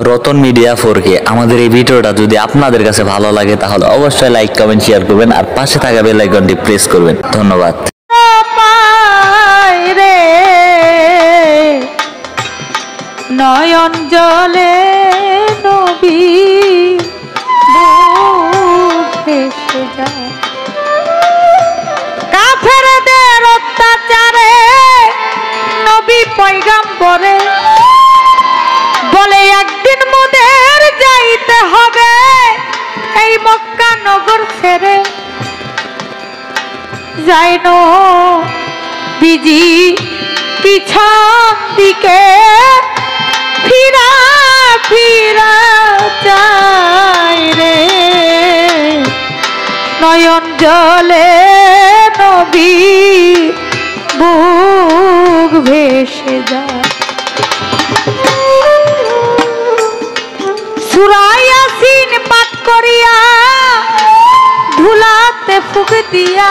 Ratan media 4K আমাদের এই ভিডিওটা যদি আপনাদের কাছে ভালো লাগে তাহলে অবশ্যই লাইক কমেন্ট শেয়ার করবেন আর পাশে থাকা বেল আইকনটি প্রেস করবেন। ধন্যবাদ। নয়ন জলে নবী ভেসে যায় কাফেরদের অত্যাচারে নবী পয়গম্বরে বলে একদিন মোদের যাইতে হবে এই মক্কা নগর ছেড়ে যাই নবীজি পিছন দিকে ফিরা ফিরা যায় রে নয়ন জলে নবী বুক ভেসে যায় সূরা ইয়াসিন পাঠ করিয়া ধুলাতে ফুঁক দিয়া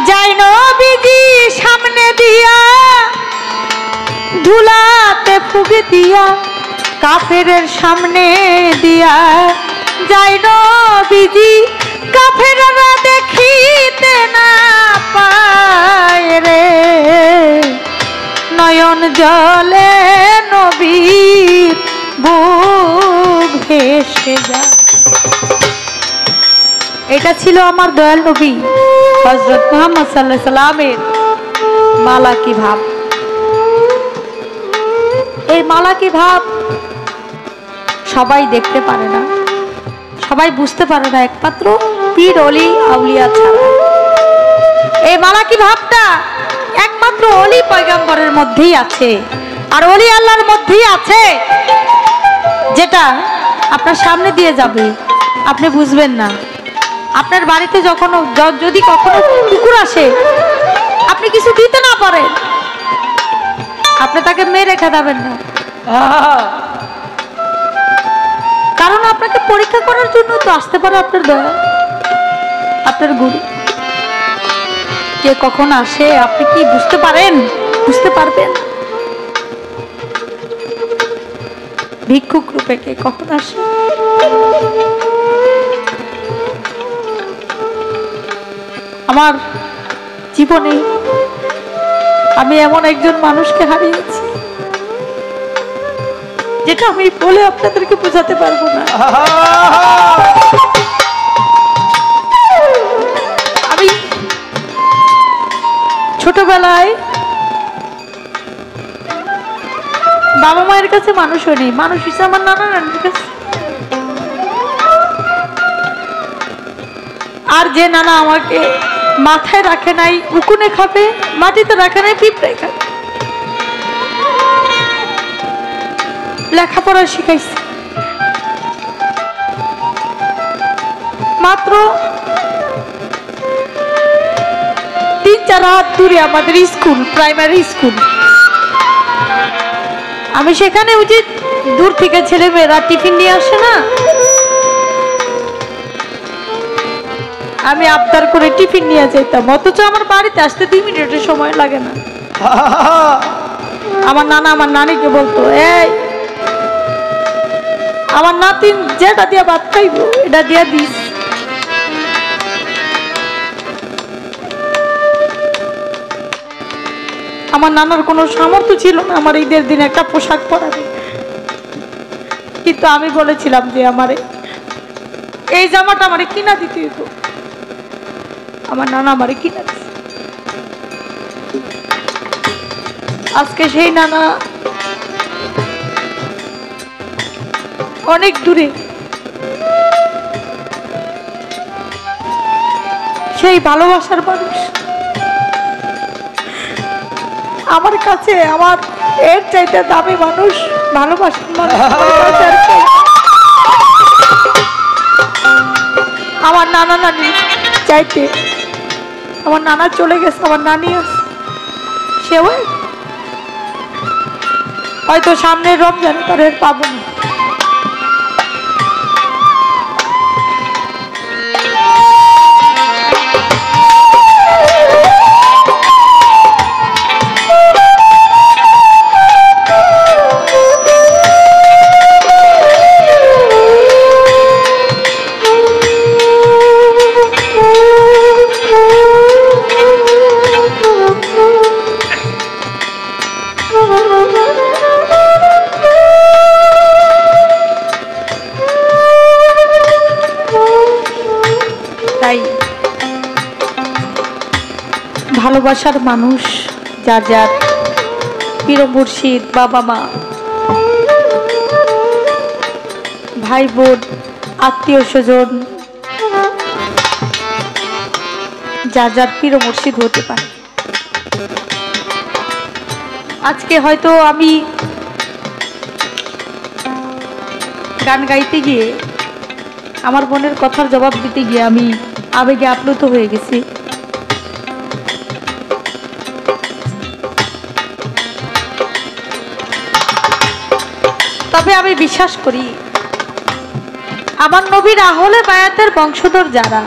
যাই নবীজি সামনে দিয়া ধুলাতে ফুঁক দিয়া কাফেরের সামনে দিয়া যাই নবীজি কাফেররা দেখিতে না পায় রে নয়ন জলে নবীর বুক ভেসে যায়। এটা ছিল আমার দয়াল নবী হযরত মুহাম্মদ সাল্লাল্লাহু আলাইহি সাল্লামের মালাকি ভাব। এই মালাকি ভাব সবাই দেখতে পারে না, সবাই বুঝতে পারে না, একমাত্র পীর ওলি আউলিয়া ছাড়া। এই মালাকি ভাবটা একমাত্র ওলি পয়গম্বরের মধ্যেই আছে আর ওলি আল্লাহর মধ্যেই আছে, যেটা আপনার সামনে দিয়ে যাবে আপনি বুঝবেন না। আপনার বাড়িতে যখন যদি কখনো কুকুর আসে আপনি কিছু দিতে না পারেন আপনি তাকে মেরে খেদাবেন না, কারণ আপনাকে পরীক্ষা করার জন্য তো আসতে পারে আপনার দয়া, আপনার গুরু। কে কখন আসে আপনি কি বুঝতে পারেন? বুঝতে পারবেন? ভিক্ষুক রূপে কে কখন আসে? আমার জীবনে আমি এমন একজন মানুষকে হারিয়েছি যেটা আমি বলে আপনাদেরকে বোঝাতে পারবো না। আমি ছোটবেলায় বাবা মায়ের কাছে মানুষ হয়নি, মানুষ হয়েছে আমার নানা নানির কাছে। আর যে নানা আমাকে মাথায় রাখে নাই উকুনে খাবে, মাটিতে রাখে নাই পিঁপড়ে খাবে, লেখাপড়া শিখাইছে। মাত্র 3-4 হাত দূরে আমাদের স্কুল, প্রাইমারি স্কুল। আমি সেখানে উচিত দূর থেকে ছেলে মেয়েরা টিফিন নিয়ে আসে না, আমি আবদার করে টিফিন নিয়ে যেতাম, অথচ আমার বাড়িতে আসতে 2 মিনিটের সময় লাগে না। আমার নানা আমার নানিকে বলতো, এই আমার নাতিন যেটা দিয়া ভাত খাইব এটা দিয়া দিস। আমার নানার কোনো সামর্থ্য ছিল না আমার ঈদের দিন একটা পোশাক পরাবে, কিন্তু আমি বলেছিলাম যে আমারে এই জামাটা আমারে কিনা দিতে হইব। আমার নানা আমারে কিনা দিছে। আজকে সেই নানা অনেক দূরে, সেই ভালোবাসার মানুষ আমার কাছে, আমার এর চাইতে দামি মানুষ, ভালোবাসার মানুষ আমার নানা নানি চাইতে। আমার নানা চলে গেছে, আমার নানি আছে, সেও হয়তো সামনের রমজানে তার পাবো না। ভালোবাসার মানুষ, যার যার পীর মুর্শিদ, বাবা মা, ভাই বোন, আত্মীয় স্বজন, যার যার পীর মুর্শিদ হতে পারে। আজকে হয়তো আমি গান গাইতে গিয়ে, আমার বোনের কথার জবাব দিতে গিয়ে আমি আবেগে আপ্লুত হয়ে গেছি। তবে আমি বিশ্বাস করি আমার নবীর আহলে বায়াতের বংশধর যারা,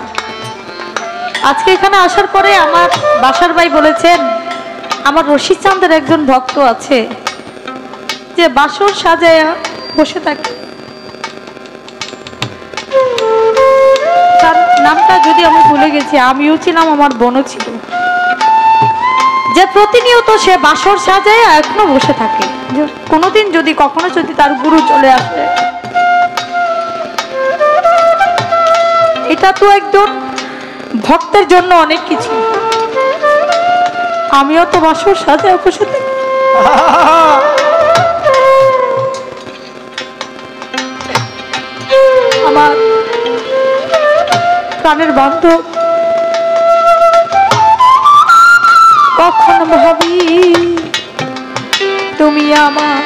আজকে এখানে আসার পরে আমার বাসার ভাই বলেছেন আমার রশিদ চাঁদের একজন ভক্ত আছে যে বাসর সাজায় বসে থাকে, তার নামটা যদি আমি ভুলে গেছি, আমিও ছিলাম আমার বোনও ছিল, যে প্রতিনিয়ত সে বাসর সাজায় এখনো বসে থাকে। কোনোদিন যদি কখনো যদি তার গুরু চলে আসে, এটা তো একজন ভক্তের জন্য অনেক কিছু। আমিও তো বাসর সাজায় বসে থাকি। আমার প্রাণের বান্ধব, কখন ভাবি তুমি আমার